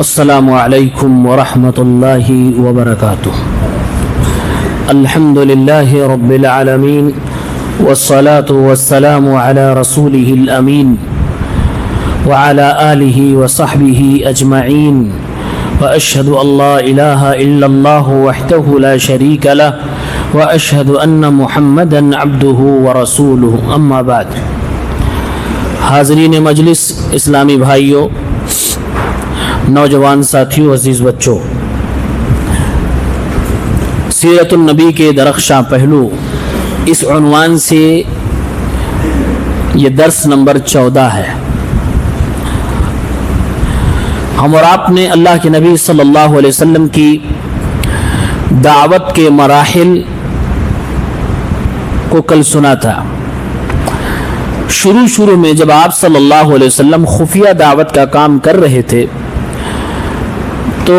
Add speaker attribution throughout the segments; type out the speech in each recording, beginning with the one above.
Speaker 1: السلام علیکم ورحمۃ اللہ وبرکاتہ۔ الحمد للہ رب العالمین والصلاة والسلام علی رسولہ الامین وعلی آلہ وصحبہ اجمعین واشہد ان لا الہ الا اللہ وحدہ لا شریک لہ واشہد ان محمدا عبدہ ورسولہ، اما بعد۔ حاضرین مجلس، اسلامی بھائیوں، نوجوان ساتھیوں، عزیز بچوں، سیرت النبی کے درخشاں پہلو، اس عنوان سے یہ درس نمبر 14 ہے۔ ہم اور آپ نے اللہ کے نبی صلی اللہ علیہ وسلم کی دعوت کے مراحل کو کل سنا تھا۔ شروع میں جب آپ صلی اللہ علیہ وسلم خفیہ دعوت کا کام کر رہے تھے تو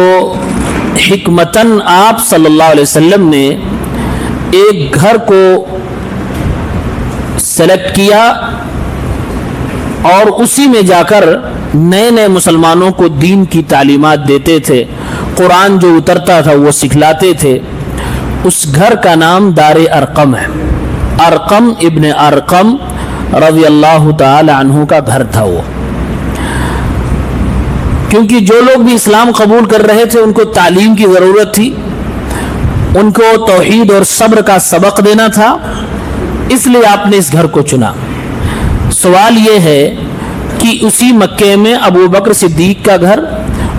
Speaker 1: حکمتاً آپ صلی اللہ علیہ وسلم نے ایک گھر کو سلیکٹ کیا اور اسی میں جا کر نئے مسلمانوں کو دین کی تعلیمات دیتے تھے، قرآن جو اترتا تھا وہ سکھلاتے تھے۔ اس گھر کا نام دار ارقم ہے۔ ارقم ابن ارقم رضی اللہ تعالی عنہ کا گھر تھا وہ، کیونکہ جو لوگ بھی اسلام قبول کر رہے تھے ان کو تعلیم کی ضرورت تھی، ان کو توحید اور صبر کا سبق دینا تھا، اس لیے آپ نے اس گھر کو چنا۔ سوال یہ ہے کہ اسی مکے میں ابو بکر صدیق کا گھر،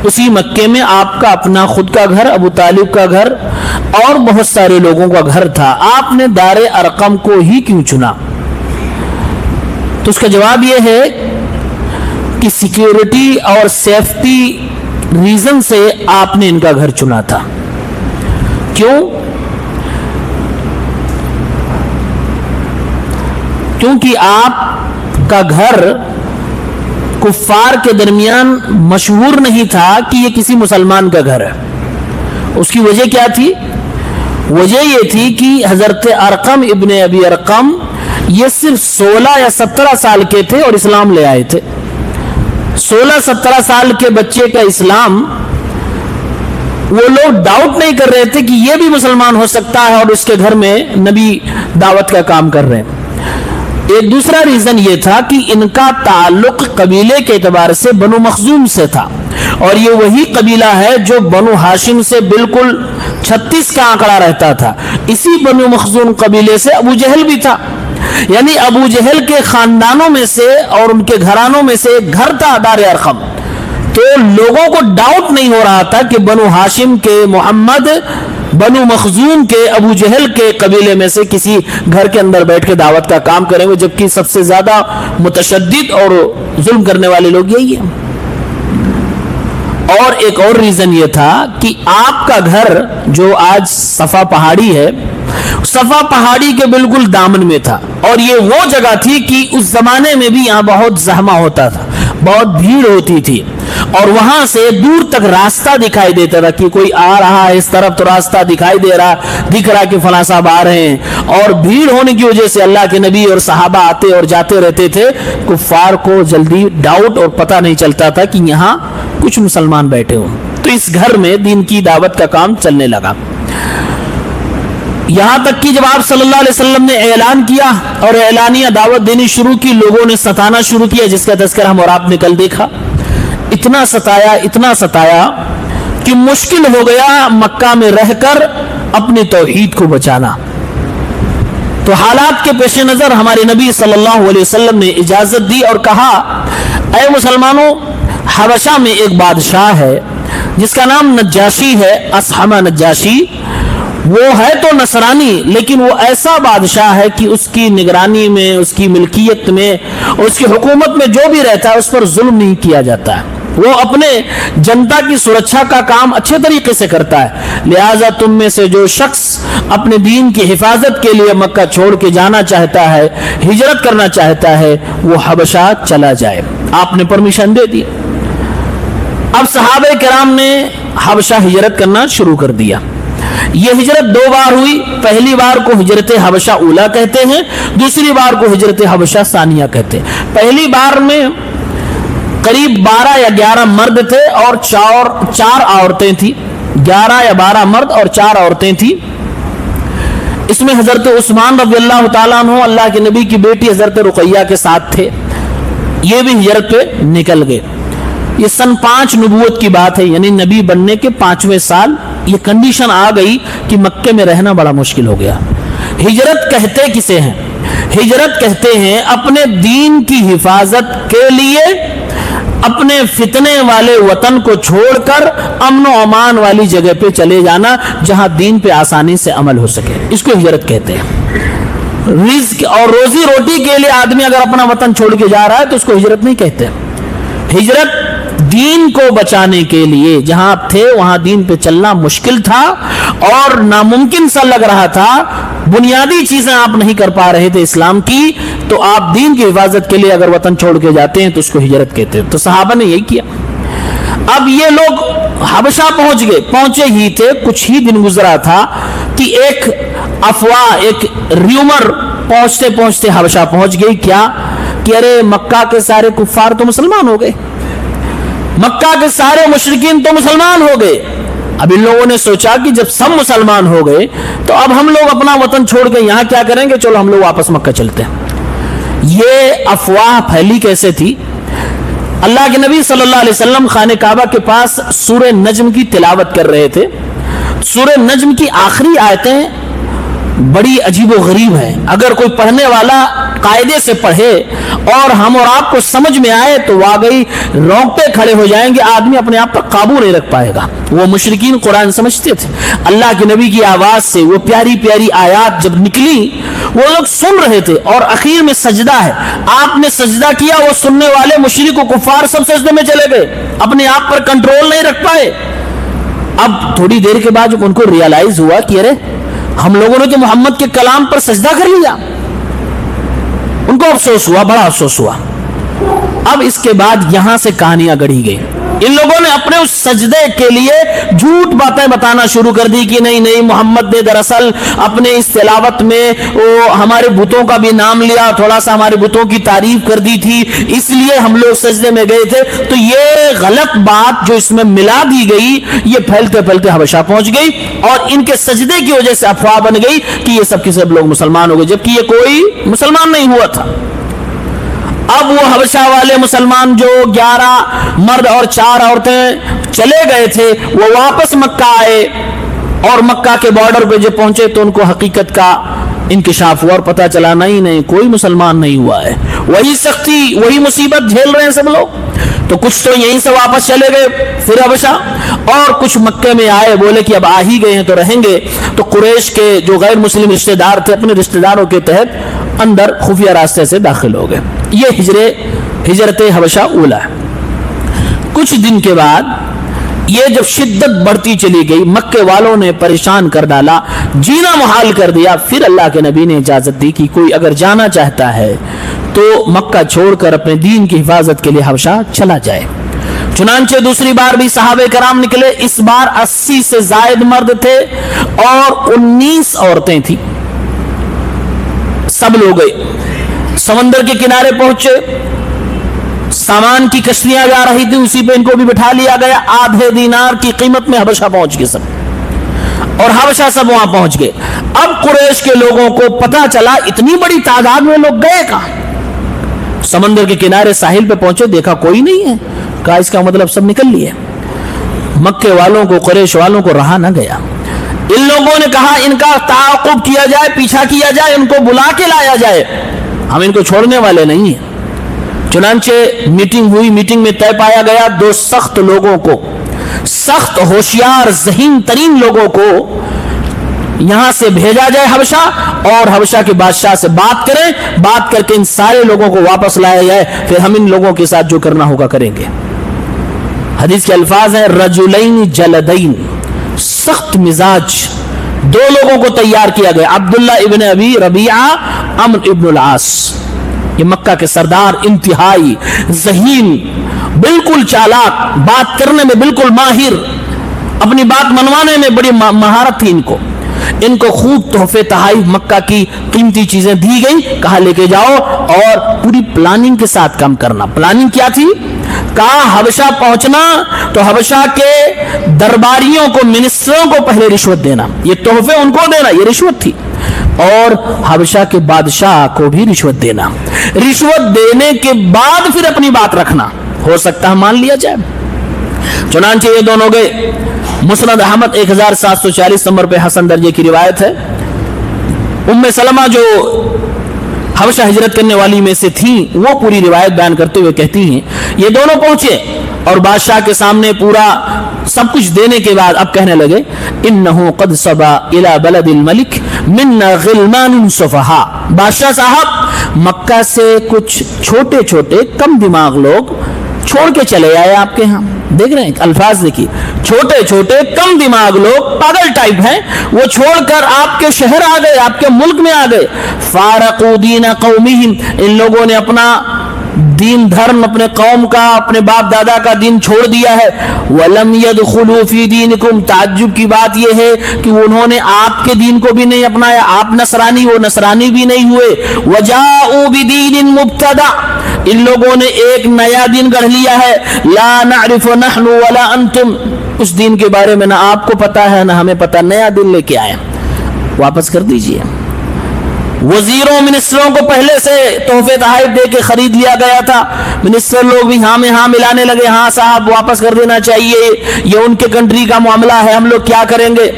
Speaker 1: اسی مکے میں آپ کا اپنا خود کا گھر، ابو طالب کا گھر اور بہت سارے لوگوں کا گھر تھا، آپ نے دار ارقم کو ہی کیوں چنا؟ تو اس کا جواب یہ ہے کہ سیکیورٹی اور سیفٹی ریزن سے آپ نے ان کا گھر چنا تھا۔ کیوں؟ کیونکہ آپ کا گھر کفار کے درمیان مشہور نہیں تھا کہ یہ کسی مسلمان کا گھر ہے۔ اس کی وجہ کیا تھی؟ وجہ یہ تھی کہ حضرت ارقم ابن ابی ارقم یہ صرف 16 یا 17 سال کے تھے اور اسلام لے آئے تھے۔ 16-17 سال کے بچے کا اسلام، وہ لوگ ڈاؤٹ نہیں کر رہے تھے کہ یہ بھی مسلمان ہو سکتا ہے اور اس کے گھر میں نبی دعوت کا کام کر رہے ہیں۔ ایک دوسرا ریزن یہ تھا کہ ان کا تعلق قبیلے کے اعتبار سے بنو مخزوم سے تھا، اور یہ وہی قبیلہ ہے جو بنو ہاشم سے بالکل 36 کا آنکڑا رہتا تھا۔ اسی بنو مخزوم قبیلے سے ابو جہل بھی تھا، یعنی ابو جہل کے خاندانوں میں سے اور ان کے گھرانوں میں سے ایک گھر تھا دار ارقم۔ تو لوگوں کو ڈاؤٹ نہیں ہو رہا تھا کہ بنو ہاشم کے محمد بنو مخزوم کے ابو جہل کے قبیلے میں سے کسی گھر کے اندر بیٹھ کے دعوت کا کام کریں گے، جبکہ سب سے زیادہ متشدد اور ظلم کرنے والے لوگ یہی ہیں۔ اور ایک اور ریزن یہ تھا کہ آپ کا گھر جو آج صفا پہاڑی ہے، صفا پہاڑی کے بالکل دامن میں تھا، اور یہ وہ جگہ تھی کہ اس زمانے میں بھی یہاں بہت زحمہ ہوتا تھا، بہت بھیڑ ہوتی تھی، اور وہاں سے دور تک راستہ دکھائی دیتا تھا کہ کوئی آ رہا ہے اس طرف تو راستہ دکھائی دکھ رہا کہ فلاں صاحب آ رہے ہیں، اور بھیڑ ہونے کی وجہ سے اللہ کے نبی اور صحابہ آتے اور جاتے رہتے تھے، کفار کو جلدی ڈاؤٹ اور پتہ نہیں چلتا تھا کہ یہاں کچھ مسلمان بیٹھے ہوں۔ تو اس گھر میں دین کی دعوت کا کام چلنے لگا، یہاں تک کہ جب آپ صلی اللہ علیہ وسلم نے اعلان کیا اور اعلانیہ دعوت دینی شروع کی، لوگوں نے ستانا شروع کیا، جس کا تذکرہ ہم اور آپ نے کل دیکھا۔ اتنا ستایا کہ مشکل ہو گیا مکہ میں رہ کر اپنی توحید کو بچانا۔ تو حالات کے پیش نظر ہمارے نبی صلی اللہ علیہ وسلم نے اجازت دی اور کہا، اے مسلمانوں، حبشہ میں ایک بادشاہ ہے جس کا نام نجاشی ہے، اصحمہ نجاشی۔ وہ ہے تو نصرانی، لیکن وہ ایسا بادشاہ ہے کہ اس کی نگرانی میں، اس کی ملکیت میں، اس کی حکومت میں جو بھی رہتا ہے اس پر ظلم نہیں کیا جاتا ہے۔ وہ اپنے جنتا کی سرکشا کا کام اچھے طریقے سے کرتا ہے، لہٰذا تم میں سے جو شخص اپنے دین کی حفاظت کے لیے مکہ چھوڑ کے جانا چاہتا ہے، ہجرت کرنا چاہتا ہے، وہ حبشہ چلا جائے۔ آپ نے پرمیشن دے دی۔ اب صحابہ کرام نے حبشہ ہجرت کرنا شروع کر دیا۔ یہ ہجرت 2 بار ہوئی، پہلی بار کو ہجرت حبشہ اولا کہتے ہیں، دوسری بار کو ہجرت حبشہ ثانیہ کہتے ہیں۔ پہلی بار میں قریب 12 یا 11 مرد تھے اور 4 عورتیں تھیں. 11 یا 12 مرد اور 4 عورتیں تھیں. اس میں حضرت عثمان رضی اللہ تعالیٰ عنہ اللہ کے نبی کی بیٹی حضرت رقیہ کے ساتھ تھے. یہ بھی ہجرت پہ نکل گئے. یہ سن 5 نبوت کی بات ہے، یعنی نبی بننے کے 5ویں سال یہ کنڈیشن آ گئی کہ مکے میں رہنا بڑا مشکل ہو گیا. ہجرت کہتے کسے ہیں؟ ہجرت کہتے ہیں اپنے دین کی حفاظت کے لیے اپنے فتنے والے وطن کو چھوڑ کر امن و امان والی جگہ پہ چلے جانا جہاں دین پہ آسانی سے عمل ہو سکے. اس کو ہجرت کہتے ہیں. رزق اور روزی روٹی کے لیے آدمی اگر اپنا وطن چھوڑ کے جا رہا ہے تو اس کو ہجرت نہیں کہتے. ہجرت دین کو بچانے کے لیے، جہاں آپ تھے وہاں دین پہ چلنا مشکل تھا اور ناممکن سا لگ رہا تھا، بنیادی چیزیں آپ نہیں کر پا رہے تھے اسلام کی، تو آپ دین کی حفاظت کے لیے اگر وطن چھوڑ کے جاتے ہیں تو اس کو ہجرت کہتے ہیں. تو صحابہ نے یہی کیا. اب یہ لوگ حبشہ پہنچ گئے. پہنچے ہی تھے، کچھ ہی دن گزرا تھا کہ ایک افواہ، ایک ریومر پہنچتے پہنچتے حبشہ پہنچ گئی. کیا کہ ارے مکہ کے سارے کفار تو مسلمان ہو گئے، مکہ کے سارے مشرکین تو مسلمان ہو گئے. اب ان لوگوں نے سوچا کہ جب سب مسلمان ہو گئے تو اب ہم لوگ اپنا وطن چھوڑ کے یہاں کیا کریں گے، چلو ہم لوگ واپس مکہ چلتے ہیں. یہ افواہ پھیلی کیسے تھی؟ اللہ کے نبی صلی اللہ علیہ وسلم خانہ کعبہ کے پاس سورہ نجم کی تلاوت کر رہے تھے. سورہ نجم کی آخری آیتیں بڑی عجیب و غریب ہیں. اگر کوئی پڑھنے والا قاعدے سے پڑھے اور ہم اور آپ کو سمجھ میں آئے تو واقعی رونگٹے کھڑے ہو جائیں گے. آدمی اپنے آپ پر قابو نہیں رکھ پائے گا. وہ مشرکین قرآن سمجھتے تھے. اللہ کے نبی کی آواز سے وہ پیاری پیاری آیات جب نکلی وہ لوگ سن رہے تھے اور اخیر میں سجدہ ہے. آپ نے سجدہ کیا، وہ سننے والے مشرک و کفار سب سجدے میں چلے گئے، اپنے آپ پر کنٹرول نہیں رکھ پائے. اب تھوڑی دیر کے بعد جب ان کو ریئلائز ہوا کہ ارے ہم لوگوں نے تو محمد کے کلام پر سجدہ کر لیا، ان کو افسوس ہوا، بڑا افسوس ہوا. اب اس کے بعد یہاں سے کہانیاں گڑھی گئی. ان لوگوں نے اپنے اس سجدے کے لیے جھوٹ باتیں بتانا شروع کر دی کہ نہیں محمد نے دراصل اپنے اس تلاوت میں وہ ہمارے بتوں کا بھی نام لیا، تھوڑا سا ہمارے بتوں کی تعریف کر دی تھی، اس لیے ہم لوگ سجدے میں گئے تھے. تو یہ غلط بات جو اس میں ملا دی گئی یہ پھیلتے پھیلتے حبشہ پہنچ گئی اور ان کے سجدے کی وجہ سے افواہ بن گئی کہ یہ سب کے سب لوگ مسلمان ہو گئے، جبکہ یہ کوئی مسلمان نہیں ہوا تھا. اب وہ حبشہ والے مسلمان جو 11 مرد اور 4 عورتیں چلے گئے تھے وہ واپس مکہ آئے اور مکہ کے بارڈر پہ جب پہنچے تو ان کو حقیقت کا انکشاف ہوا اور پتہ چلا نہیں کوئی مسلمان نہیں ہوا ہے. وہی سختی وہی مصیبت جھیل رہے ہیں سب لوگ. تو کچھ تو یہیں سے واپس چلے گئے پھر حبشہ، اور کچھ مکے میں آئے، بولے کہ اب آ ہی گئے ہیں تو رہیں گے. تو قریش کے جو غیر مسلم رشتہ دار تھے اپنے رشتہ داروں کے تحت اندر خفیہ راستے سے داخل ہو گئے. یہ ہجرت حبشہ اولا ہے. کچھ دن کے بعد یہ جب شدت بڑھتی چلی گئی، مکے والوں نے پریشان کر ڈالا، جینا محال کر دیا. پھر اللہ کے نبی نے اجازت دی کہ کوئی اگر جانا چاہتا ہے تو مکہ چھوڑ کر اپنے دین کی حفاظت کے لیے حبشہ چلا جائے. چنانچہ دوسری بار بھی صحابہ کرام نکلے. اس بار 80 سے زائد مرد تھے اور 19 عورتیں تھیں. سب لوگ گئے، سمندر کے کنارے پہنچے، سامان کی کشتیاں جا رہی تھی، اسی پہ ان کو بھی بٹھا لیا گیا. آدھے دینار کی قیمت میں حبشہ پہنچ گئے سب، اور حبشہ سب وہاں پہنچ گئے. اب قریش کے لوگوں کو پتا چلا اتنی بڑی تعداد میں لوگ گئے کہاں. سمندر کے کنارے ساحل پہ پہنچے، دیکھا کوئی نہیں ہے. کہا اس کا مطلب سب نکل لیے. مکے والوں کو، قریش والوں کو رہا نہ گیا. ان لوگوں نے کہا ان کا تعاقب کیا جائے، پیچھا کیا جائے، ان کو بلا کے لایا جائے، ہم ان کو چھوڑنے والے نہیں ہیں. چنانچہ میٹنگ ہوئی. میٹنگ میں طے پایا گیا 2 سخت لوگوں کو، سخت ہوشیار ذہین ترین لوگوں کو یہاں سے بھیجا جائے حبشہ، اور حبشہ کے بادشاہ سے بات کریں، بات کر کے ان سارے لوگوں کو واپس لایا جائے، پھر ہم ان لوگوں کے ساتھ جو کرنا ہوگا کریں گے. حدیث کے الفاظ ہیں رجلین جلدین، سخت مزاج 2 لوگوں کو تیار کیا گیا. عبداللہ ابن ابی ربیعہ، عمرو ابن العاص. یہ مکہ کے سردار، انتہائی ذہین، بالکل چالاک، بات کرنے میں بالکل ماہر، اپنی بات منوانے میں بڑی مہارت تھی ان کو. ان کو خوب تحفے تحائف مکہ کی قیمتی چیزیں دی گئی. کہا لے کے جاؤ اور پوری پلاننگ کے ساتھ کام کرنا. پلاننگ کیا تھی؟ کہا حبشہ پہنچنا تو حبشہ کے درباریوں کو، منسٹروں کو پہلے رشوت دینا، یہ تحفے ان کو دینا، یہ رشوت تھی، اور حبشہ کے بادشاہ کو بھی رشوت دینا، رشوت دینے کے بعد پھر اپنی بات رکھنا، ہو سکتا ہے مان لیا جائے۔ چنانچہ یہ دونوں گئے۔ مسند احمد 1740 نمبر پہ حسن درجے کی روایت ہے، ام سلمہ جو حبشہ ہجرت کرنے والی میں سے تھیں، وہ پوری روایت بیان کرتے ہوئے کہتی ہیں یہ دونوں پہنچے اور بادشاہ کے سامنے پورا سب کچھ دینے کے بعد اب کہنے لگے انہو قد صبا الی بلد الملک منا غلمان صفہاء، بادشاہ صاحب مکہ سے کچھ چھوٹے چھوٹے کم دماغ لوگ چھوڑ کے چلے آئے آپ کے ہاں۔ دیکھ رہے ہیں الفاظ دیکھیے، چھوٹے چھوٹے کم دماغ لوگ پاگل ٹائپ ہیں، وہ چھوڑ کر آپ کے شہر آ گئے، آپ کے ملک میں آ گئے۔ فارقوا دین قومہم، ان لوگوں نے اپنا دین دھرم، اپنے قوم کا، اپنے باپ دادا کا دین چھوڑ دیا ہے۔ وَلَمْ يَدْخُلُوا فِي دِينِكُمْ، تعجب کی بات یہ ہے کہ انہوں نے آپ کے دین کو بھی نہیں اپنایا، آپ نصرانی، وہ نصرانی بھی نہیں ہوئے۔ وَجَاءُوا بِدِينٍ مُبْتَدَعٍ، ان لوگوں نے ایک نیا دین گڑھ لیا ہے، لا نعرف نحن ولا انتم، اس دین کے بارے میں نہ آپ کو پتا ہے نہ ہمیں پتا، نیا دین لے کے آئے، واپس کر دیجئے۔ وزیروں منسٹروں کو پہلے سے تحفے تحائف دے کے خرید لیا گیا تھا، منسٹر لوگ بھی ہاں میں ہاں ملانے لگے، ہاں صاحب واپس کر دینا چاہیے، یہ ان کے کنٹری کا معاملہ ہے، ہم لوگ کیا کریں گے۔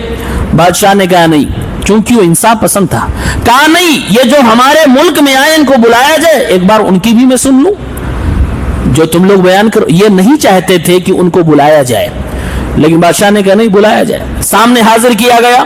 Speaker 1: بادشاہ نے کہا نہیں، چونکہ وہ انصاف پسند تھا، کہا نہیں یہ جو ہمارے ملک میں آئے ان کو بلایا جائے، ایک بار ان کی بھی میں سن لوں، جو تم لوگ بیان کرو۔ یہ نہیں چاہتے تھے کہ ان کو بلایا جائے، لیکن بادشاہ نے کہا نہیں بلایا جائے، سامنے حاضر کیا گیا۔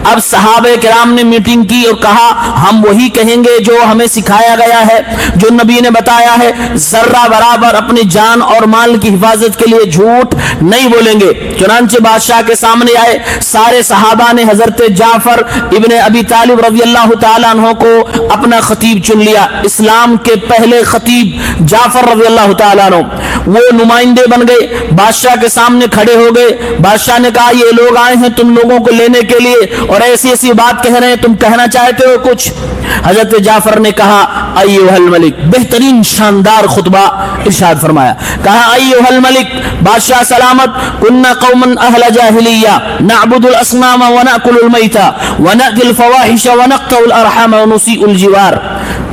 Speaker 1: اب صحابہ کرام نے میٹنگ کی اور کہا ہم وہی کہیں گے جو ہمیں سکھایا گیا ہے، جو نبی نے بتایا ہے، ذرہ برابر اپنی جان اور مال کی حفاظت کے لیے جھوٹ نہیں بولیں گے۔ چنانچہ بادشاہ کے سامنے آئے، سارے صحابہ نے حضرت جعفر ابن ابی طالب رضی اللہ تعالیٰ عنہ کو اپنا خطیب چن لیا، اسلام کے پہلے خطیب جعفر رضی اللہ تعالیٰ عنہ، وہ نمائندے بن گئے، بادشاہ کے سامنے کھڑے ہو گئے۔ بادشاہ نے کہا یہ لوگ آئے ہیں تم لوگوں کو لینے کے لیے اور ایسی ایسی بات کہہ رہے ہیں، تم کہنا چاہتے ہو کچھ؟ حضرت جعفر نے کہا ایھا الملک، بہترین شاندار خطبہ ارشاد فرمایا، کہا ایھا الملک، بادشاہ سلامت، کنا قوما اہل جاہلیہ نعبد الاصنام ونأکل المیتہ ونأتی الفواحش ونقطع الارحام ونسیء الجوار۔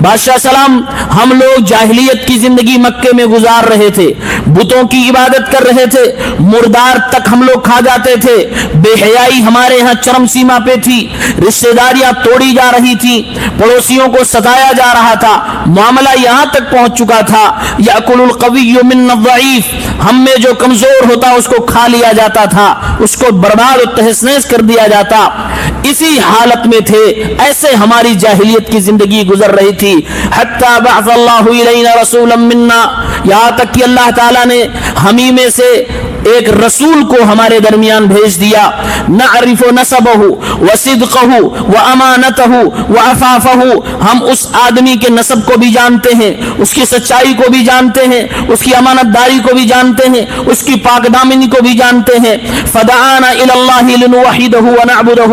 Speaker 1: بادشاہ سلام، ہم لوگ جاہلیت کی زندگی مکے میں گزار رہے تھے، بتوں کی عبادت کر رہے تھے، مردار تک ہم لوگ کھا جاتے تھے، بے حیائی ہمارے ہاں چرم سیما پہ تھی، رشتہ داریاں توڑی جا رہی تھی، پڑوسیوں کو ستایا جا رہا تھا، معاملہ یہاں تک پہنچ چکا تھا یأکل القوی منا الضعیف، ہم میں جو کمزور ہوتا اس کو کھا لیا جاتا تھا، اس کو برباد و تہس نہس کر دیا جاتا، اسی حالت میں تھے، ایسے ہماری جاہلیت کی زندگی گزر رہی تھی۔ حتی بعث اللہ الینا رسولا منا، یہاں تک کہ اللہ تعالیٰ نے ہمیں میں سے ایک رسول کو ہمارے درمیان بھیج دیا، نعرف نسبہ وصدقہ وامانتہ وعفافہ، ہم اس آدمی کے نسب کو بھی جانتے ہیں، اس کی سچائی کو بھی جانتے ہیں، اس کی امانت داری کو بھی جانتے ہیں، اس کی پاک دامنی کو بھی جانتے ہیں۔ فدعانا الی اللہ لنوحدہ ونعبدہ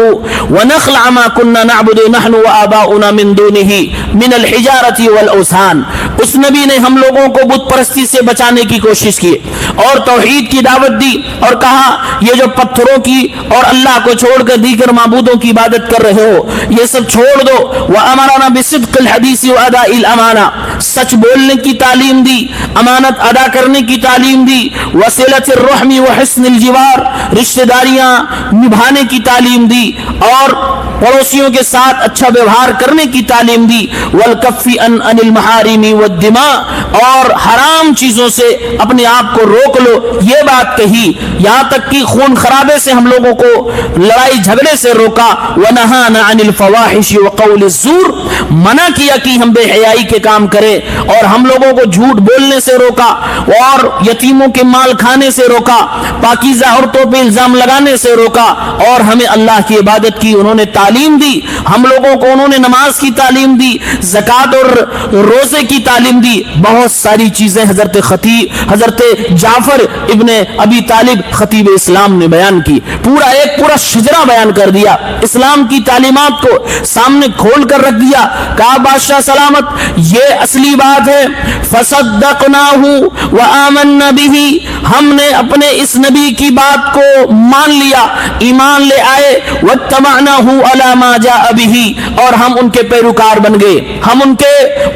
Speaker 1: ونخلع ما كنا نعبد نحن وآباؤنا من دونہ من الحجارۃ والاوثان، اس نبی نے ہم لوگوں کو بت پرستی سے بچانے کی کوشش کی اور توحید کی دعوت دی اور کہا یہ جو پتھروں کی اور اللہ کو چھوڑ کر دیگر معبودوں کی عبادت کر رہے ہو یہ سب چھوڑ دو۔ وَأَمَرَنَا بِصِدْقِ الْحَدِيثِ وَأَدَاءِ الْأَمَانَةِ، سچ بولنے کی تعلیم دی، امانت ادا کرنے کی تعلیم دی، وَصِلَةِ الرَّحْمِ وَحُسْنِ الْجِوَارِ، رشتہ داریاں نبھانے کی تعلیم دی اور پڑوسیوں کے ساتھ اچھا ویوہار کرنے کی تعلیم دی، وَالْكَفِّ عَنِ الْمَحَارِمِ وَالدِّمَاءِ، اور حرام چیزوں سے اپنے آپ کو روک لو، یہ بات کہی، یہاں تک کہ خون خرابے سے ہم لوگوں کو، لڑائی جھگڑے سے روکا، وَنَهَانَا عَنِ الْفَوَاحِشِ وَقَوْلِ الزُّورِ، منع کیا کہ ہم بے حیائی کے کام کریں اور ہم لوگوں کو جھوٹ بولنے سے روکا اور یتیموں کے مال کھانے سے روکا، پاکیزہ عورتوں پہ الزام لگانے سے روکا، اور ہمیں اللہ کی عبادت کی انہوں نے تعلیم دی، ہم لوگوں کو انہوں نے نماز کی تعلیم دی، زکوٰۃ اور روزے کی تعلیم دی، بہت ساری چیزیں حضرت جعفر ابن ابی طالب خطیب اسلام نے بیان کی، پورا شجرہ بیان کر دیا، اسلام کی تعلیمات کو سامنے کھول کر رکھ دیا، کہا بادشاہ سلامت یہ اصلی بات ہے، فصدقناہ وآمنا بہ، ہم نے اپنے اس نبی کی بات کو مان لیا، ایمان لے آئے، واتبعناہ علی ما جاء بہ، اور ہم ان کے پیروکار بن گئے، ہم ان کے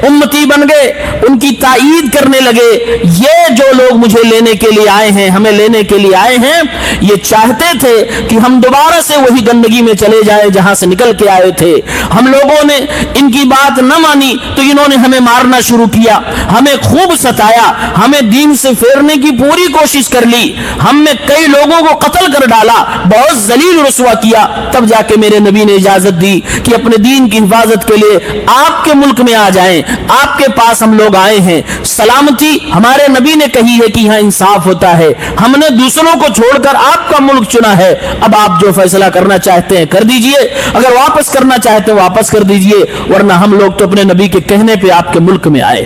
Speaker 1: امتی بن گئے، ان کی تائید کرنے لگے۔ یہ جو لوگ مجھے لینے کے لیے آئے ہیں، ہمیں لینے کے لیے آئے ہیں، یہ چاہتے تھے کہ ہم دوبارہ سے وہی گندگی میں چلے جائیں جہاں سے نکل کے آئے تھے۔ ہم لوگوں نے ان کی بات نہ مانی تو انہوں نے ہمیں مارنا شروع کیا، ہمیں خوب ستایا، ہمیں دین سے پھیرنے کی پوری کوشش کر لی، ہم نے کئی لوگوں کو قتل کر ڈالا، بہت ذلیل رسوا کیا۔ تب جا کے میرے نبی نے اجازت دی کہ اپنے دین کی حفاظت کے لیے آپ کے ملک میں آ جائیں، آپ کے پاس ہم لوگ آئے ہیں۔ سلامتی ہمارے نبی نے کہی ہے کہ یہاں انصاف ہوتا ہے، ہم نے دوسروں کو چھوڑ کر آپ کا ملک چنا ہے، اب آپ جو فیصلہ کرنا چاہتے ہیں کر دیجئے، اگر واپس کرنا چاہتے ہیں واپس کر دیجئے، ورنہ ہم لوگ تو اپنے نبی کے کہنے پہ آپ کے ملک میں آئے۔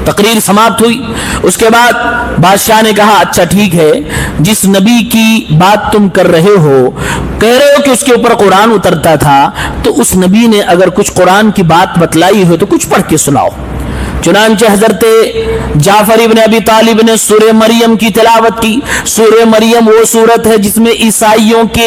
Speaker 1: تقریر سماپت ہوئی، اس کے بعد بادشاہ نے کہا اچھا ٹھیک ہے، جس نبی کی بات تم کر رہے ہو، کہہ رہے ہو کہ اس کے اوپر قرآن اترتا تھا، تو اس نبی نے اگر کچھ قرآن کی بات بتلائی ہو تو کچھ پڑھ کے سناؤ۔ چنانچہ حضرت جعفر ابن ابی طالب نے سورہ مریم کی تلاوت کی۔ سورہ مریم وہ سورت ہے جس میں عیسائیوں کے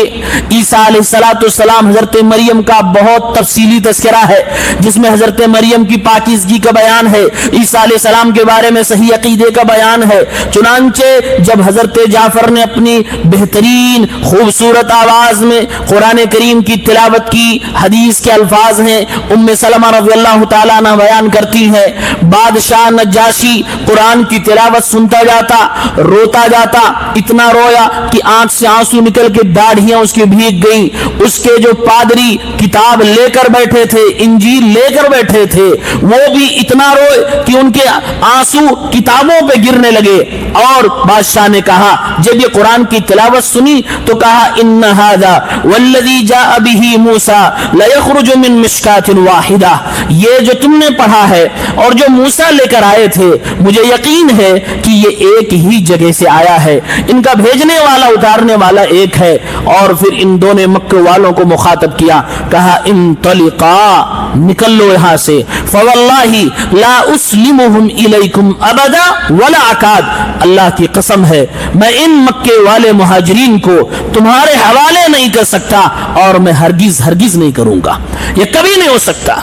Speaker 1: عیسیٰ علیہ السلام حضرت مریم کا بہت تفصیلی تذکرہ ہے، جس میں حضرت مریم کی پاکیزگی کا بیان ہے، عیسیٰ علیہ السلام کے بارے میں صحیح عقیدے کا بیان ہے۔ چنانچہ جب حضرت جعفر نے اپنی بہترین خوبصورت آواز میں قرآن کریم کی تلاوت کی، حدیث کے الفاظ ہیں، ام سلمہ رضی اللہ تعالیٰ عنہ بیان کرتی ہے، بادشاہ نجاشی قرآن کی تلاوت سنتا جاتا، روتا جاتا، اتنا رویا کہ آنکھ سے آنسو نکل کے داڑھیاں اس کی بھیگ گئیں۔ اس کے جو پادری کتاب لے کر بیٹھے تھے، انجیل لے کر بیٹھے تھے، وہ بھی اتنا روئے کہ ان کے آنسو کتابوں پہ گرنے لگے۔ اور بادشاہ نے کہا جب یہ قرآن کی تلاوت سنی تو کہا ان ھذا والذی جاء بہ موسیٰ لیخرج من مشکاۃ واحدہ، یہ جو تم نے پڑھا ہے اور جو موسیٰ لے کر آئے تھے، مجھے یقین ہے کہ یہ ایک ہی جگہ سے آیا ہے، ان کا بھیجنے والا اتارنے والا ایک ہے۔ اور پھر ان دونوں نے مکہ والوں کو مخاطب کیا، کہا انطلقا، نکل لو یہاں سے، فواللہ لا اسلمہم الیکم ابدا ولا اکاد، اللہ کی قسم ہے میں ان مکے والے مہاجرین کو تمہارے حوالے نہیں کر سکتا، اور میں ہرگز ہرگز نہیں کروں گا، یہ کبھی نہیں ہو سکتا۔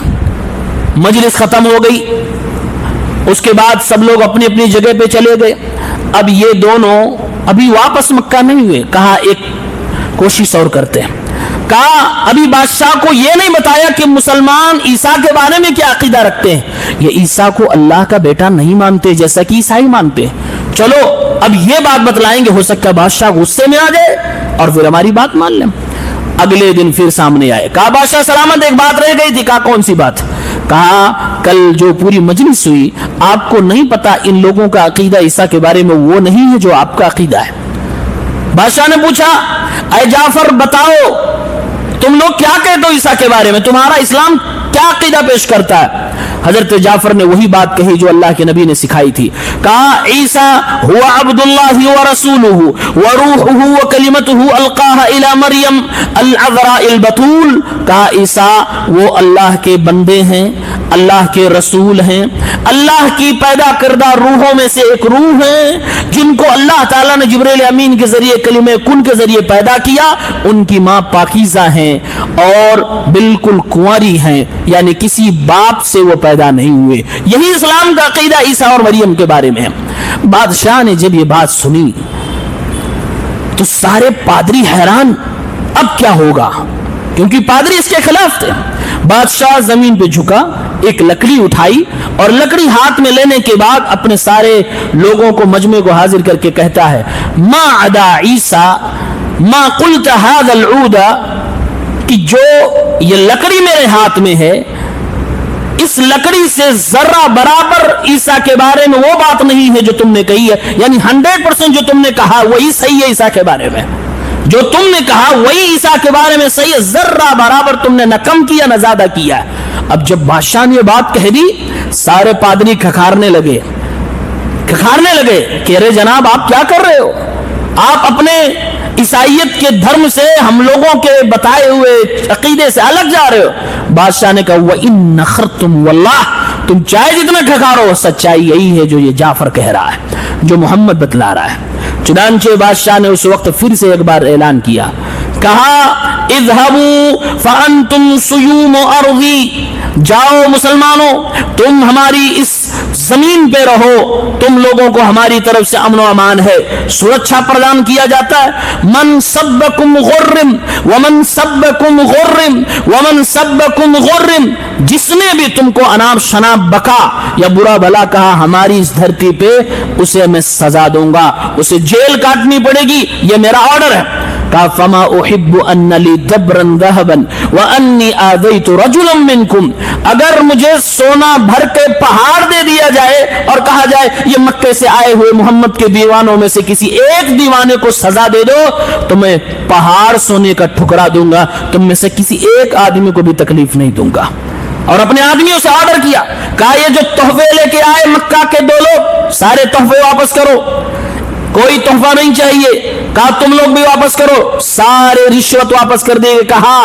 Speaker 1: مجلس ختم ہو گئی، اس کے بعد سب لوگ اپنی اپنی جگہ پہ چلے گئے۔ اب یہ دونوں ابھی واپس مکہ نہیں ہوئے، کہا ایک کوشش اور کرتے ہیں۔ کہا ابھی بادشاہ کو یہ نہیں بتایا کہ مسلمان عیسیٰ کے بارے میں کیا عقیدہ رکھتے ہیں، یہ عیسیٰ کو اللہ کا بیٹا نہیں مانتے جیسا کہ عیسائی مانتے ہیں، چلو اب یہ بات بتلائیں گے، ہو سکتا ہے بادشاہ غصے میں آ جائے اور پھر ہماری بات مان لیں۔ اگلے دن پھر سامنے آئے، کہا بادشاہ سلامت ایک بات رہ گئی تھی۔ کہا کون سی بات؟ کہا کل جو پوری مجلس ہوئی، آپ کو نہیں پتا ان لوگوں کا عقیدہ عیسیٰ کے بارے میں وہ نہیں ہے جو آپ کا عقیدہ ہے۔ بادشاہ نے پوچھا اے جعفر بتاؤ تم لوگ کیا کہتے ہو عیسیٰ کے بارے میں، تمہارا اسلام کیا عقیدہ پیش کرتا ہے؟ حضرت جعفر نے وہی بات کہی جو اللہ کے نبی نے سکھائی تھی۔ کہا عیسیٰ ہوا عبد اللہ ورسولہ وروحہ وکلمتہ القاها الی مریم العذراء البتول، کہا عیسیٰ وہ اللہ کے بندے ہیں، اللہ کے رسول ہیں، اللہ کی پیدا کردہ روحوں میں سے ایک روح ہیں جن کو اللہ تعالیٰ نے جبریل امین کے ذریعے کلمہ کن کے ذریعے پیدا کیا، ان کی ماں پاکیزہ ہیں اور بالکل کنواری ہیں، یعنی کسی باپ سے وہ پیدا نہیں ہوئے۔ یہی اسلام کا عقیدہ عیسیٰ اور مریم کے بارے میں ہے۔ بادشاہ نے جب یہ بات سنی تو سارے پادری حیران، اب کیا ہوگا، کیونکہ پادری اس کے خلاف تھے۔ بادشاہ زمین پہ جھکا، ایک لکڑی اٹھائی اور لکڑی ہاتھ میں لینے کے بعد اپنے سارے لوگوں کو مجمع کو حاضر کر کے کہتا ہے ما عدا عیسیٰ ما قلت هذا العود، کہ جو یہ لکڑی میرے ہاتھ میں ہے اس لکڑی سے ذرہ برابر عیسیٰ کے بارے میں وہ بات نہیں ہے جو تم نے کہی ہے، یعنی 100% جو تم نے کہا وہی صحیح ہے عیسیٰ کے بارے میں، جو تم نے کہا وہی عیسیٰ کے بارے میں صحیح ہے، ذرہ برابر تم نے نہ کم کیا نہ زیادہ کیا۔ اب جب بادشاہ نے یہ بات کہہ دی سارے پادری کھکھارنے لگے کہ ارے جناب آپ کیا کر رہے ہو، آپ اپنے عیسائیت کے دھرم سے ہم لوگوں کے بتائے ہوئے عقیدے سے الگ جا رہے ہو۔ بادشاہ نے کہا وَإِن نَخَرْتُمْ وَاللَّهِ تم چائے جتنا کھکارو سچائی یہی ہے جو یہ جعفر کہہ رہا ہے, جو محمد بتلا رہا ہے. چنانچہ بادشاہ نے اس وقت پھر سے ایک بار اعلان کیا, کہا اذهبوا فانتم سیوم ارضی, جاؤ مسلمانوں تم ہماری اس زمین پہ رہو, تم لوگوں کو ہماری طرف سے امن و امان ہے, سرکشا پردان کیا جاتا ہے. من سبکم غرم ومن سبکم غرم ومن سبکم غرم, جس نے بھی تم کو اناب شناب بکا یا برا بھلا کہا ہماری اس دھرتی پہ, اسے میں سزا دوں گا, اسے جیل کاٹنی پڑے گی, یہ میرا آرڈر ہے. فما احب ان لی دبرا ذهبا وانی آذیت رجلا منکم, اگر مجھے سونا بھر کے پہاڑ دے دیا جائے اور کہا جائے یہ مکے سے آئے ہوئے محمد کے دیوانوں میں سے کسی ایک دیوانے کو سزا دے دو تو میں پہاڑ سونے کا ٹکڑا دوں گا, تم میں سے کسی ایک آدمی کو بھی تکلیف نہیں دوں گا. اور اپنے آدمیوں سے آرڈر کیا, کہا یہ جو تحفے لے کے آئے مکہ کے 2 لوگ سارے تحفے واپس کرو, کوئی تحفہ نہیں چاہیے. کہا تم لوگ بھی واپس کرو, سارے رشوت واپس کر دیں. کہا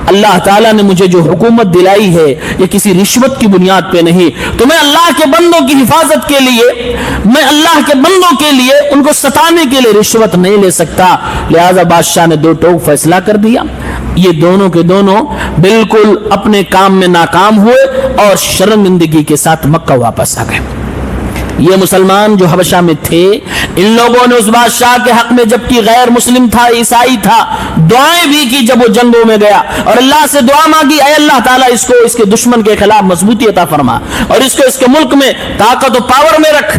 Speaker 1: اللہ تعالیٰ نے مجھے جو حکومت دلائی ہے یہ کسی رشوت کی بنیاد پہ نہیں, تو میں اللہ کے بندوں کی حفاظت کے لیے, میں اللہ کے بندوں کے لیے ان کو ستانے کے لیے رشوت نہیں لے سکتا. لہذا بادشاہ نے 2 ٹوک فیصلہ کر دیا. یہ دونوں کے دونوں بالکل اپنے کام میں ناکام ہوئے اور شرمندگی کے ساتھ مکہ واپس آ گئے. یہ مسلمان جو حبشہ میں تھے, ان لوگوں نے اس بادشاہ کے حق میں, جبکہ غیر مسلم تھا, عیسائی تھا, دعائیں بھی کی جب وہ جنگوں میں گیا, اور اللہ سے دعا مانگی اے اللہ تعالیٰ اس کو اس کے دشمن کے خلاف مضبوطی عطا فرما, اور اس کو اس کے ملک میں طاقت و پاور میں رکھ.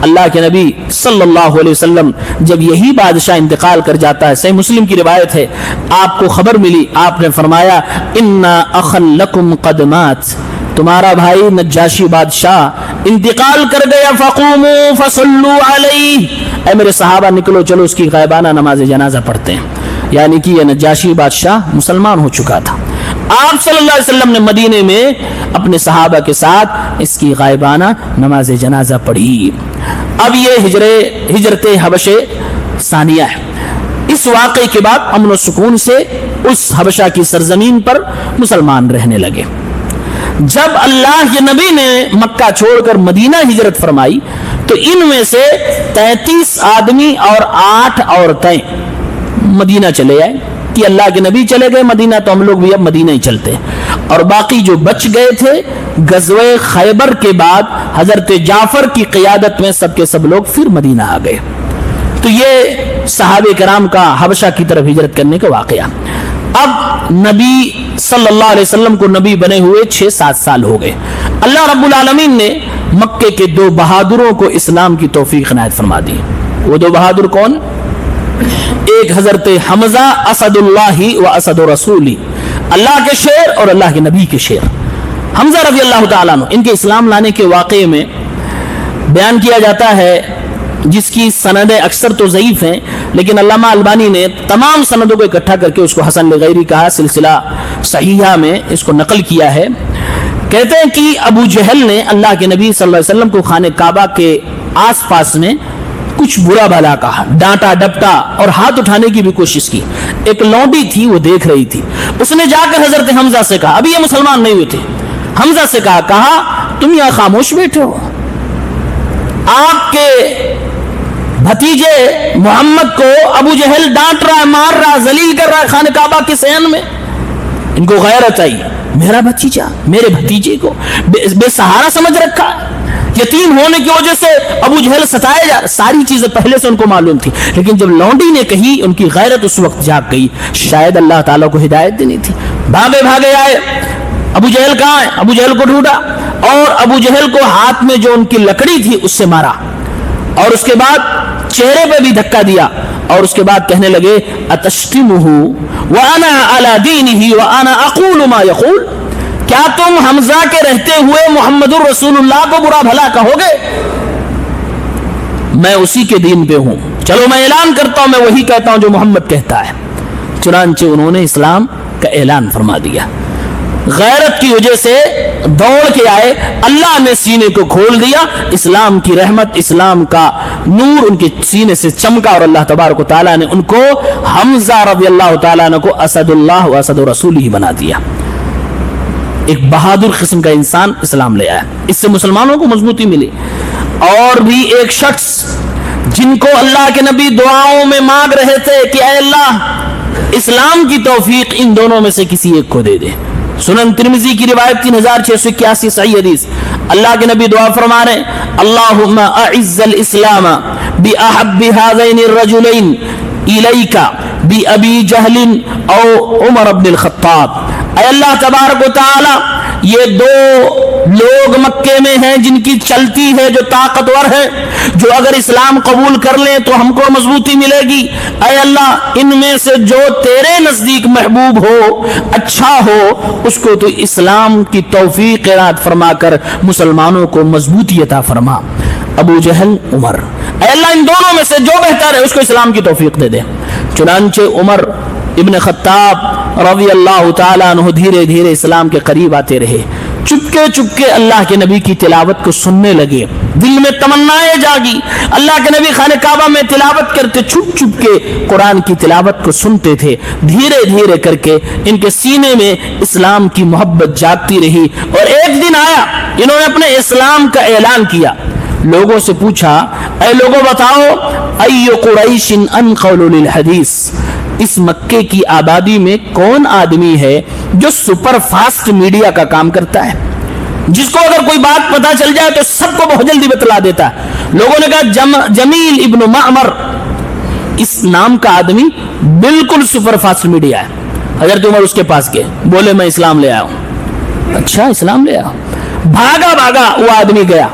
Speaker 1: اللہ کے نبی صلی اللہ علیہ وسلم جب یہی بادشاہ انتقال کر جاتا ہے, صحیح مسلم کی روایت ہے, آپ کو خبر ملی, آپ نے فرمایا انا اخا لکم قد مات, تمہارا بھائی نجاشی بادشاہ انتقال کر گیا, فقوموا فصلوا علیہ, اے میرے صحابہ نکلو چلو اس کی غائبانہ نماز جنازہ پڑھتے ہیں. یعنی کہ یہ نجاشی بادشاہ مسلمان ہو چکا تھا. آپ صلی اللہ علیہ وسلم نے مدینے میں اپنے صحابہ کے ساتھ اس کی غائبانہ نماز جنازہ پڑھی. اب یہ ہجرت حبشے ثانیہ ہے. اس واقعے کے بعد امن و سکون سے اس حبشہ کی سرزمین پر مسلمان رہنے لگے. جب اللہ کے نبی نے مکہ چھوڑ کر مدینہ ہجرت فرمائی تو ان میں سے 33 آدمی اور 8 عورتیں مدینہ چلے آئے کہ اللہ کے نبی چلے گئے مدینہ تو ہم لوگ بھی اب مدینہ ہی چلتے ہیں. اور باقی جو بچ گئے تھے غزوہ خیبر کے بعد حضرت جعفر کی قیادت میں سب کے سب لوگ پھر مدینہ آ گئے. تو یہ صحابہ کرام کا حبشہ کی طرف ہجرت کرنے کا واقعہ. اب نبی صلی اللہ علیہ وسلم کو نبی بنے ہوئے 6-7 سال ہو گئے. اللہ رب العالمین نے مکے کے 2 بہادروں کو اسلام کی توفیق عنایت فرما دی. وہ 2 بہادر کون؟ ایک حضرت حمزہ اسد اللہ و اسد رسولی, اللہ کے شیر اور اللہ کے نبی کے شیر. حمزہ رضی اللہ تعالیٰ عنہ, ان کے اسلام لانے کے واقعے میں بیان کیا جاتا ہے جس کی سندیں اکثر تو ضعیف ہیں, لیکن علامہ البانی نے تمام سندوں کو اکٹھا کر کے اس کو حسن لغیری کہا, سلسلہ صحیحہ میں اس کو نقل کیا ہے. کہتے ہیں کہ ابو جہل نے اللہ کے نبی صلی اللہ علیہ وسلم کو خانہ کعبہ کے آس پاس میں کچھ برا بھلا کہا, ڈانٹا ڈپٹا اور ہاتھ اٹھانے کی بھی کوشش کی. ایک لونڈی تھی وہ دیکھ رہی تھی, اس نے جا کر حضرت حمزہ سے کہا, ابھی یہ مسلمان نہیں ہوئے تھے, حمزہ سے کہا تم یہاں خاموش بیٹھے ہو, آپ کے بھتیجے محمد کو ابو جہل ڈانٹ رہا ہے, مار رہا ہے, ذلیل کر رہا ہے خانہ کعبہ کے صحن میں. ان کو غیرت آئی, میرا بھتیجا میرے بھتیجے کو بے سہارا سمجھ رکھا, یتیم ہونے کی وجہ سے ابو جہل ستائے جا, ساری چیزیں پہلے سے ان کو معلوم تھی, لیکن جب لونڈی نے کہی ان کی غیرت اس وقت جاگ گئی. شاید اللہ تعالیٰ کو ہدایت دینی تھی. بھاگے بھاگے آئے, ابو جہل کہاں ہے؟ ابو جہل کو ڈھونڈا اور ابو جہل کو ہاتھ میں جو ان کی لکڑی تھی اس سے مارا, اور اس کے بعد چہرے پہ بھی دھکا دیا, اور اس کے بعد کہنے لگے اتشتمہ وانا علی دینہ وانا اقول ما یقول, کیا تم حمزہ کے رہتے ہوئے محمد الرسول اللہ کو برا بھلا کہو گے؟ میں اسی کے دین پہ ہوں, چلو میں اعلان کرتا ہوں, میں وہی کہتا ہوں جو محمد کہتا ہے. چنانچہ انہوں نے اسلام کا اعلان فرما دیا. غیرت کی وجہ سے دوڑ کے آئے, اللہ نے سینے کو کھول دیا, اسلام کی رحمت, اسلام کا نور ان کے سینے سے چمکا, اور اللہ تبارک و تعالیٰ نے ان کو حمزہ رضی اللہ تعالیٰ عنہ کو اسد اللہ و اسد رسول ہی بنا دیا. ایک بہادر قسم کا انسان اسلام لے آیا, اس سے مسلمانوں کو مضبوطی ملی. اور بھی ایک شخص جن کو اللہ کے نبی دعاؤں میں مانگ رہے تھے کہ اے اللہ اسلام کی توفیق ان دونوں میں سے کسی ایک کو دے دے. سنن ترمذی کی روایت 3681 صحیح حدیث, اللہ کے نبی دعا فرما رہے اللہم اعز الاسلام باحب هذین الرجلین الیک بابی جہل او عمر بن الخطاب. اے اللہ تبارک و تعالی یہ دو لوگ مکے میں ہیں جن کی چلتی ہے, جو طاقتور ہے, جو اگر اسلام قبول کر لیں تو ہم کو مضبوطی ملے گی. اے اللہ ان میں سے جو تیرے نزدیک محبوب ہو, اچھا ہو, اس کو تو اسلام کی توفیق عنایت فرما کر مسلمانوں کو مضبوطی عطا فرما. ابو جہل, عمر, اے اللہ ان دونوں میں سے جو بہتر ہے اس کو اسلام کی توفیق دے دے. چنانچہ عمر ابن خطاب رضی اللہ تعالیٰ عنہ دھیرے دھیرے اسلام کے قریب آتے رہے. چپکے چپکے اللہ کے نبی کی تلاوت کو سننے لگے, دل میں تمنائیں جاگی. اللہ کے نبی خانہ کعبہ میں تلاوت کرتے, چھپ چھپ کے قرآن کی تلاوت کو سنتے تھے. دھیرے دھیرے کر کے ان کے سینے میں اسلام کی محبت جاگتی رہی. اور ایک دن آیا, انہوں نے اپنے اسلام کا اعلان کیا. لوگوں سے پوچھا اے لوگوں بتاؤ ای قریش انقل للحدیث, اس مکے کی آبادی میں کون آدمی ہے جو سپر فاسٹ میڈیا کا کام کرتا ہے, جس کو اگر کوئی بات پتا چل جائے تو سب کو بہت جلدی بتلا دیتا ہے. لوگوں نے کہا جمیل ابن معمر, اس نام کا آدمی بالکل سپر فاسٹ میڈیا ہے. حضرت عمر اس کے پاس گئے, بولے میں اسلام لے آیا ہوں. اچھا اسلام لے آیا. بھاگا بھاگا وہ آدمی گیا.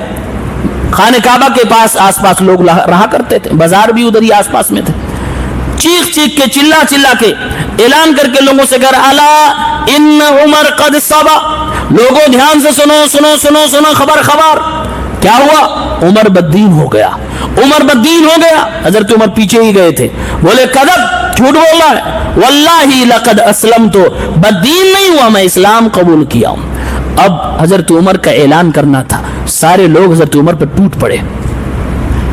Speaker 1: خانہ کعبہ کے پاس آس پاس لوگ رہا کرتے تھے, بازار بھی ادھر ہی آس پاس میں تھے. چیخ چیخ کے چلا چلا کے اعلان کر کے لوگوں سے کہا الا ان عمر قد صبا, لوگوں دھیان سے سنو سنو سنو سنو, خبر خبر. کیا ہوا؟ عمر بددین ہو گیا, عمر بددین ہو گیا. حضرت عمر پیچھے ہی گئے تھے, بولے کذب, جھوٹ بول رہا ہے, واللہ لقد اسلمت, بددین نہیں ہوا, میں اسلام قبول کیا ہوں. اب حضرت عمر کا اعلان کرنا تھا, سارے لوگ حضرت عمر پر ٹوٹ پڑے.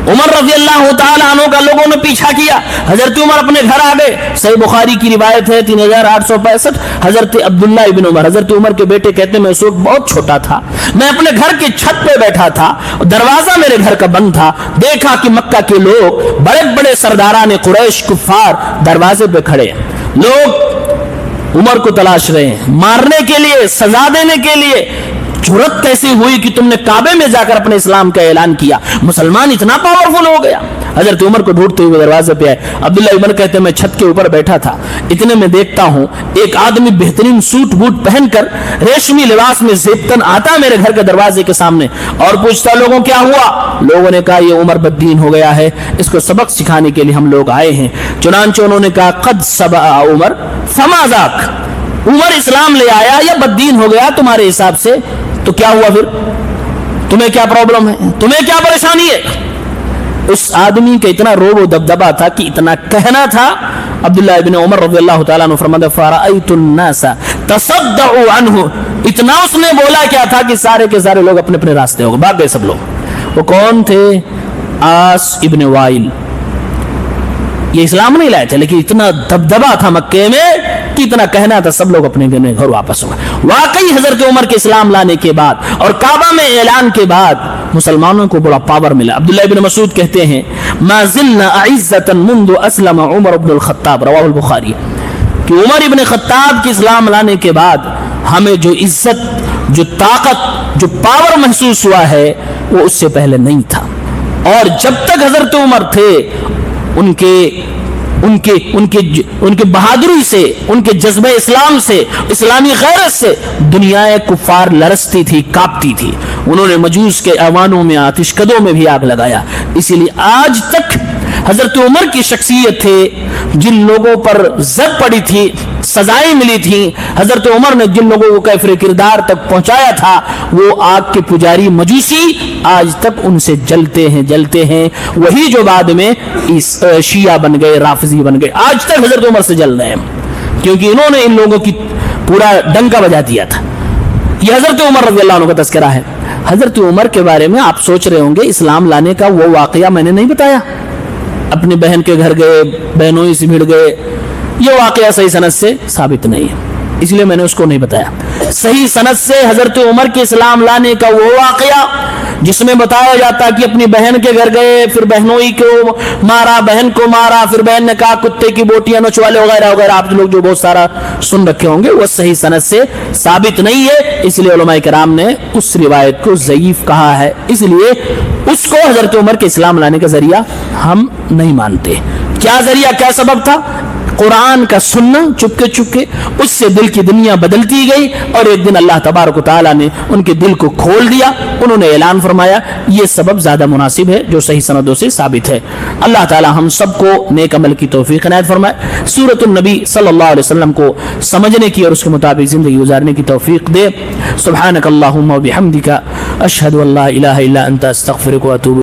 Speaker 1: عمر رضی اللہ تعالیٰ عنہ کا لوگوں نے پیچھا کیا. حضرت عمر اپنے گھر آ گئے. صحیح بخاری کی روایت ہے 3865, حضرت عبداللہ ابن عمر, حضرت عمر کے بیٹے کہتے ہیں میں اس وقت بہت چھوٹا تھا, میں اپنے گھر کی چھت پہ بیٹھا تھا, دروازہ میرے گھر کا بند تھا, دیکھا کہ مکہ کے لوگ بڑے بڑے سرداران قریش کفار دروازے پہ کھڑے, لوگ عمر کو تلاش رہے ہیں مارنے کے لیے, سزا دینے کے لیے. جرت کیسی ہوئی کہ تم نے کعبے میں جا کر اپنے اسلام کا اعلان کیا, مسلمان اتنا پاورفل ہو گیا. حضرت عمر کو ڈھونڈتے ہوئے دروازے پہ آئے. عبداللہ ابن کہتے ہیں میں چھت کے اوپر بیٹھا تھا, اتنے میں دیکھتا ہوں ایک آدمی بہترین سوٹ بوٹ پہن کر ریشمی لباس میں زیبتن آتا میرے گھر کے دروازے کے سامنے اور پوچھتا لوگوں کیا ہوا. لوگوں نے کہا یہ عمر بددین ہو گیا ہے, اس کو سبق سکھانے کے لیے ہم لوگ آئے ہیں. چنانچہ انہوں نے کہا قد سبع عمر فما ذاک, عمر اسلام لے آیا یا بددین ہو گیا تمہارے حساب سے, تو کیا ہوا پھر, تمہیں کیا پرابلم ہے, تمہیں کیا پریشانی ہے. اس آدمی کا اتنا روب و دبدبا تھا کہ اتنا کہنا تھا. عبداللہ ابن عمر رضی اللہ تعالیٰ عنہ فرماتے فرأیت الناس تصدعوا عنہ, اتنا اس نے بولا کیا تھا کہ سارے کے سارے لوگ اپنے اپنے راستے ہو گئے, بھاگ گئے سب لوگ. وہ کون تھے؟ آس ابن وائل. یہ اسلام نہیں لائے تھے لیکن اتنا دبدبا تھا مکے میں کہ اتنا کہنا تھا, سب لوگ اپنے گھر واپس ہو گئے. واقعی حضرت عمر کے اسلام لانے کے بعد اور کعبہ میں اعلان کے بعد مسلمانوں کو بڑا پاور ملا. عبداللہ ابن مسعود کہتے ہیں ما زلنا اعزة منذ اسلم عمر بن الخطاب, رواہ البخاری, کہ عمر ابن خطاب کے اسلام لانے کے بعد ہمیں جو عزت, جو طاقت, جو پاور محسوس ہوا ہے وہ اس سے پہلے نہیں تھا. اور جب تک حضرت عمر تھے ان کے بہادری سے, ان کے جذبہ اسلام سے, اسلامی غیرت سے دنیا کفار لرزتی تھی, کانپتی تھی. انہوں نے مجوس کے ایوانوں میں, آتش کدوں میں بھی آگ لگایا. اسی لیے آج تک حضرت عمر کی شخصیت تھے, جن لوگوں پر زد پڑی تھی, سزائیں ملی تھیں, حضرت عمر نے جن لوگوں کو کیفر کردار تک پہنچایا تھا, وہ آگ کے پجاری مجوسی آج تک ان سے جلتے ہیں. وہی جو بعد میں شیعہ بن گئے, رافضی بن گئے, آج تک حضرت عمر سے جل رہے ہیں کیونکہ انہوں نے ان لوگوں کی پورا ڈنکا بجا دیا تھا. یہ حضرت عمر رضی اللہ عنہ کا تذکرہ ہے. حضرت عمر کے بارے میں آپ سوچ رہے ہوں گے اسلام لانے کا وہ واقعہ میں نے نہیں بتایا, اپنی بہن کے گھر گئے, بہنوں ہی سے بھیڑ گئے, یہ واقعہ صحیح سند سے ثابت نہیں ہے, اس لیے میں نے اس کو نہیں بتایا. صحیح سند سے حضرت عمر کے اسلام لانے کا وہ واقعہ جس میں بتایا جاتا کہ اپنی بہن کے گھر گئے، پھر بہنوئی کو مارا، بہن کو مارا، پھر بہن نے کہا کتے کی بوٹیاں نچوالے وغیرہ وغیرہ، آپ لوگ جو بہت سارا سن رکھے ہوں گے، وہ صحیح سند سے ثابت نہیں ہے، اس لیے علماء کرام نے اس روایت کو ضعیف کہا ہے، اس لیے اس کو حضرت عمر کے اسلام لانے کا ذریعہ ہم نہیں مانتے۔ کیا ذریعہ، کیا سبب تھا؟ قرآن کا سننا چپکے چپکے، اس سے دل کی دنیا بدلتی گئی، اور ایک دن اللہ تبارک و تعالیٰ نے ان کے دل کو کھول دیا، انہوں نے اعلان فرمایا، یہ سبب زیادہ مناسب ہے جو صحیح سندوں سے ثابت ہے۔ اللہ تعالیٰ ہم سب کو نیک عمل کی توفیق عنایت فرمائے، سورۃ النبی صلی اللہ علیہ وسلم کو سمجھنے کی اور اس کے مطابق زندگی گزارنے کی توفیق دے۔ سبحانک اللہم و بحمدک، اشہد ان لا الہ الا انت، استغفرک و اتوب